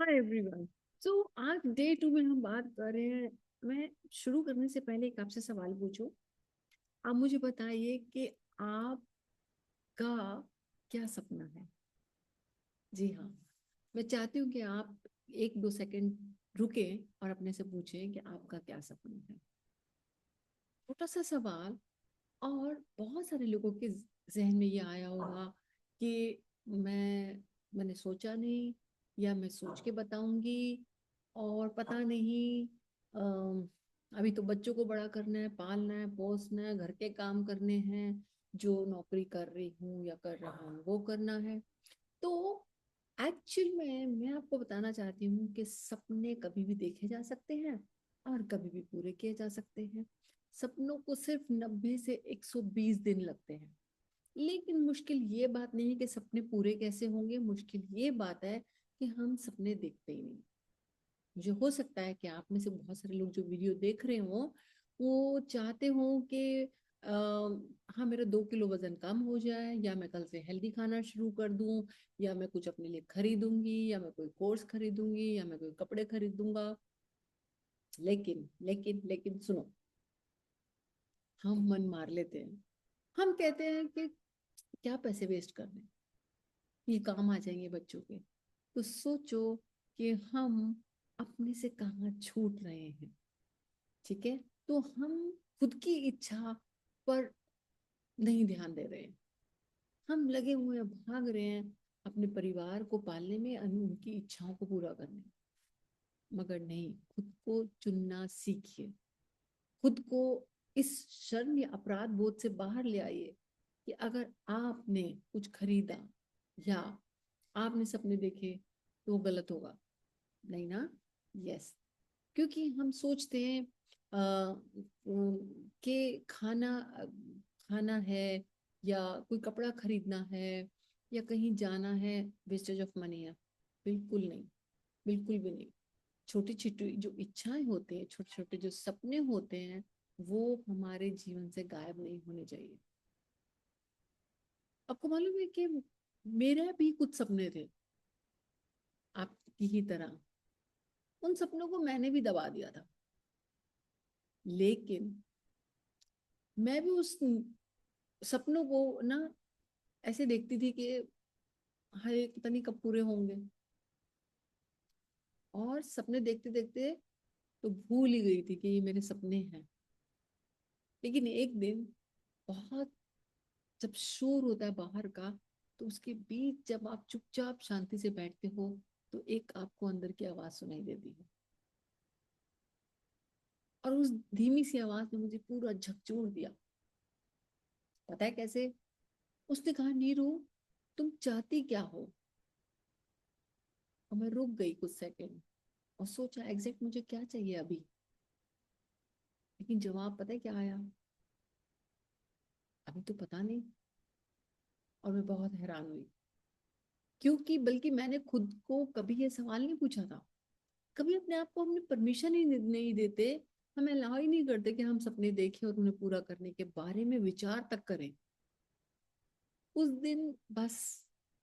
Hi everyone. सो आज day 2 में हम बात कर रहे हैं। मैं शुरू करने से पहले एक आपसे सवाल पूछूं। आप मुझे बताइए कि आपका क्या सपना है। जी हाँ, मैं चाहती हूँ कि आप 1-2 सेकंड रुके और अपने से पूछें कि आपका क्या सपना है। छोटा सा सवाल। और बहुत सारे लोगों के जहन में ये आया होगा कि मैंने सोचा नहीं, या मैं सोच के बताऊंगी, और पता नहीं। अम, अभी तो बच्चों को बड़ा करना है, पालना है, पोसना है, घर के काम करने हैं, जो नौकरी कर रही हूँ या कर रहा हूँ वो करना है। तो एक्चुअल में मैं आपको बताना चाहती हूँ कि सपने कभी भी देखे जा सकते हैं और कभी भी पूरे किए जा सकते हैं। सपनों को सिर्फ 90 से 120 दिन लगते हैं। लेकिन मुश्किल ये बात नहीं है कि सपने पूरे कैसे होंगे, मुश्किल ये बात है कि हम सपने देखते ही नहीं। मुझे हो सकता है कि आप में से बहुत सारे लोग जो वीडियो देख रहे हो वो चाहते हो कि हाँ, मेरा 2 किलो वजन कम हो जाए, या मैं कल से हेल्दी खाना शुरू कर दूं, या मैं कुछ अपने लिए खरीदूंगी, या मैं कोई कोर्स खरीदूंगी, या मैं कोई कपड़े खरीदूंगा। लेकिन लेकिन लेकिन सुनो, हम मन मार लेते हैं। हम कहते हैं कि क्या पैसे वेस्ट करने, ये काम आ जाएंगे बच्चों के। तो सोचो कि हम अपने से कहाँ छूट रहे हैं। ठीक है, तो हम खुद की इच्छा पर नहीं ध्यान दे रहे हैं। हम लगे हुए हैं, भाग रहे हैं अपने परिवार को पालने में, उनकी इच्छाओं को पूरा करने में। मगर नहीं, खुद को चुनना सीखिए। खुद को इस शर्म या अपराध बोध से बाहर ले आइए कि अगर आपने कुछ खरीदा या आपने सपने देखे तो वो गलत होगा। नहीं ना? यस। क्योंकि हम सोचते हैं कि खाना है, या कोई कपड़ा खरीदना है, या कहीं जाना है, वेस्टेज ऑफ मनी है। बिल्कुल नहीं, बिल्कुल भी नहीं। छोटी छोटी जो इच्छाएं होते हैं, छोटे छोटे जो सपने होते हैं, वो हमारे जीवन से गायब नहीं होने चाहिए। आपको मालूम है कि मेरे भी कुछ सपने थे आपकी ही तरह। उन सपनों को मैंने भी दबा दिया था। लेकिन मैं भी उस सपनों को ना ऐसे देखती थी कि हाय, पता नहीं कब पूरे होंगे। और सपने देखते देखते तो भूल ही गई थी कि ये मेरे सपने हैं। लेकिन एक दिन बहुत, जब शोर होता है बाहर का, तो उसके बीच जब आप चुपचाप शांति से बैठते हो, तो एक आपको अंदर की आवाज सुनाई देती है। और उस धीमी सी आवाज ने मुझे पूरा झकझोर दिया। पता है कैसे? उसने कहा, नीरू, तुम चाहती क्या हो? और मैं रुक गई कुछ सेकंड और सोचा एग्जैक्ट मुझे क्या चाहिए अभी। लेकिन जवाब पता है क्या आया? अभी तो पता नहीं। और मैं बहुत हैरान हुई, क्योंकि बल्कि मैंने खुद को कभी ये सवाल नहीं पूछा था। कभी अपने आप को हमने परमिशन ही नहीं देते। हमें अलाउ ही नहीं करते कि हम सपने देखें और उन्हें पूरा करने के बारे में विचार तक करें। उस दिन बस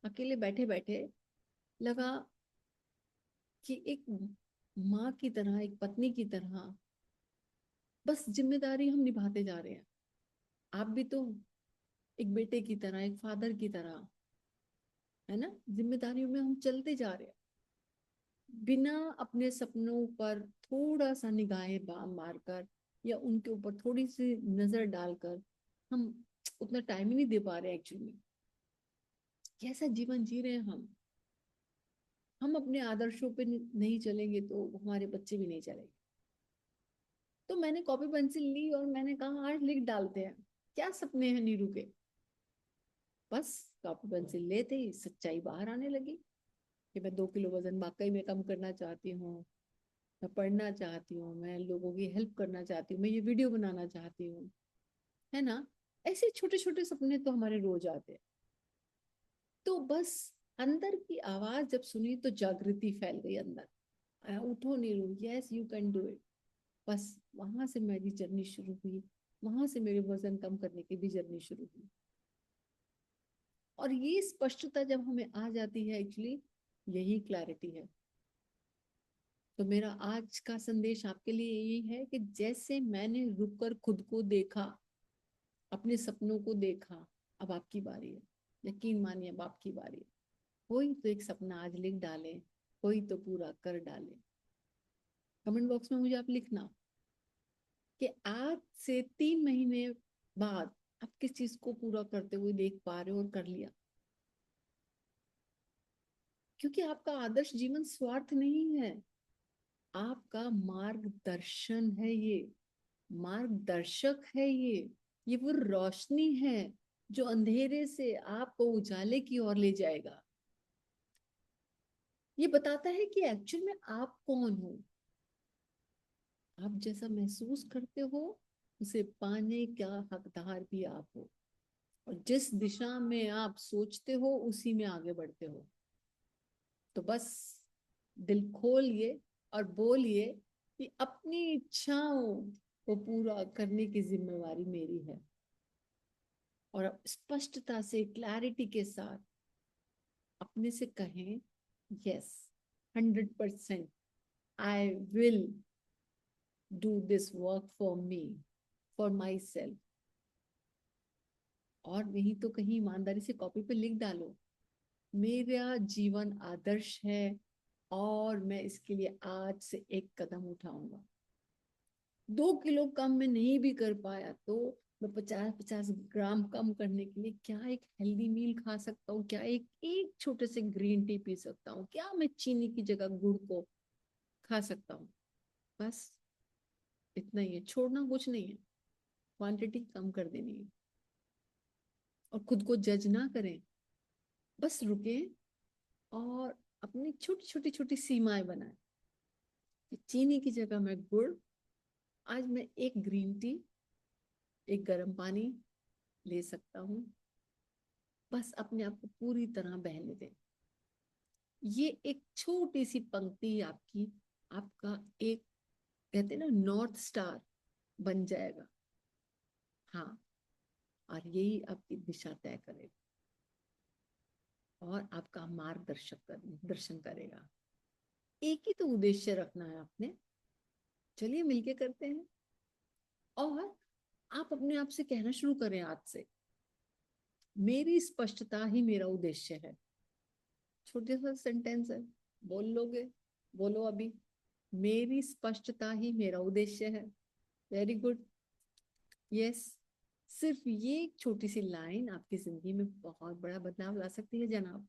अकेले बैठे बैठे लगा कि एक माँ की तरह, एक पत्नी की तरह बस जिम्मेदारी हम निभाते जा रहे हैं। आप भी तो एक बेटे की तरह, एक फादर की तरह, है ना, जिम्मेदारियों में हम चलते जा रहे हैं। बिना अपने सपनों पर थोड़ा सा निगाहें मारकर, या उनके ऊपर थोड़ी सी नजर डालकर, हम उतना टाइम ही नहीं दे पा रहे एक्चुअली। कैसा जीवन जी रहे हैं हम अपने आदर्शों पे नहीं चलेंगे तो हमारे बच्चे भी नहीं चलेंगे। तो मैंने कॉपी पेंसिल ली और मैंने कहा आज लिख डालते हैं क्या सपने हैं नीरू के। बस कॉपी पेंसिल लेते ही सच्चाई बाहर आने लगी कि मैं 2 किलो वजन वाकई में कम करना चाहती हूँ। मैं पढ़ना चाहती हूँ, मैं लोगों की हेल्प करना चाहती हूँ, मैं ये वीडियो बनाना चाहती हूँ, है ना। ऐसे छोटे छोटे सपने तो हमारे रोज आते हैं। तो बस अंदर की आवाज जब सुनी तो जागृति फैल गई अंदर। उठो Neeru, yes you can do it. बस वहां से मेरी जर्नी शुरू हुई। वहां से मेरे वजन कम करने की भी जर्नी शुरू हुई। और ये स्पष्टता जब हमें आ जाती है, एक्चुअली यही क्लैरिटी है। तो मेरा आज का संदेश आपके लिए यही है कि जैसे मैंने रुक कर खुद को देखा, अपने सपनों को देखा, अब आपकी बारी है। यकीन मानिए अब आपकी बारी है। कोई तो एक सपना आज लिख डाले, कोई तो पूरा कर डाले। कमेंट बॉक्स में मुझे आप लिखना कि आज से 3 महीने बाद आप किस चीज को पूरा करते हुए देख पा रहे हो और कर लिया। क्योंकि आपका आदर्श जीवन स्वार्थ नहीं है, आपका मार्गदर्शन है ये, मार्गदर्शक है ये वो रोशनी है जो अंधेरे से आपको उजाले की ओर ले जाएगा। ये बताता है कि एक्चुअल में आप कौन हो, आप जैसा महसूस करते हो उसे पाने का हकदार भी आप हो, और जिस दिशा में आप सोचते हो उसी में आगे बढ़ते हो। तो बस दिल खोलिए और बोलिए कि अपनी इच्छाओं को पूरा करने की जिम्मेवारी मेरी है। और अब स्पष्टता से, क्लैरिटी के साथ अपने से कहें, yes, 100% I will do this work for me, for my self. और नहीं तो कहीं ईमानदारी से कॉपी पे लिख डालो, मेरा जीवन आदर्श है और मैं इसके लिए आज से एक कदम उठाऊंगा। 2 किलो कम में नहीं भी कर पाया तो मैं 50-50 ग्राम कम करने के लिए क्या एक हेल्दी मील खा सकता हूँ, क्या एक एक छोटे से ग्रीन टी पी सकता हूँ, क्या मैं चीनी की जगह गुड़ को खा सकता हूँ। बस इतना ही है, छोड़ना कुछ नहीं है, क्वांटिटी कम कर देनी है। और खुद को जज ना करें, बस रुके और अपनी छोटी छोटी छोटी सीमाएं बनाए। चीनी की जगह मैं गुड़, आज मैं एक ग्रीन टी, एक गर्म पानी ले सकता हूँ। बस अपने आप को पूरी तरह बहने दें। ये एक छोटी सी पंक्ति आपकी, आपका एक, कहते हैं ना, नॉर्थ स्टार बन जाएगा। हाँ, और यही आपकी दिशा तय करेगा और आपका मार्गदर्शक दर्शन करेगा। एक ही तो उद्देश्य रखना है आपने। चलिए मिलके करते हैं। और आप अपने आप से कहना शुरू करें आज से, मेरी स्पष्टता ही मेरा उद्देश्य है। छोटे सा सेंटेंस है, बोल लोगे? बोलो अभी, मेरी स्पष्टता ही मेरा उद्देश्य है। Very good, yes. सिर्फ ये एक छोटी सी लाइन आपकी जिंदगी में बहुत बड़ा बदलाव ला सकती है जनाब।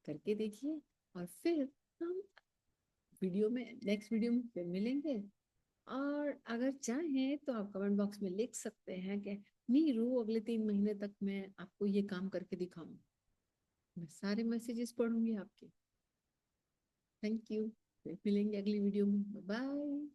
करके देखिए, और फिर हम नेक्स्ट वीडियो में फिर मिलेंगे। और अगर चाहें तो आप कमेंट बॉक्स में लिख सकते हैं कि नीरू अगले 3 महीने तक मैं आपको ये काम करके दिखाऊं। मैं सारे मैसेजेस पढ़ूंगी आपके। थैंक यू, फिर मिलेंगे अगली वीडियो में। बाय।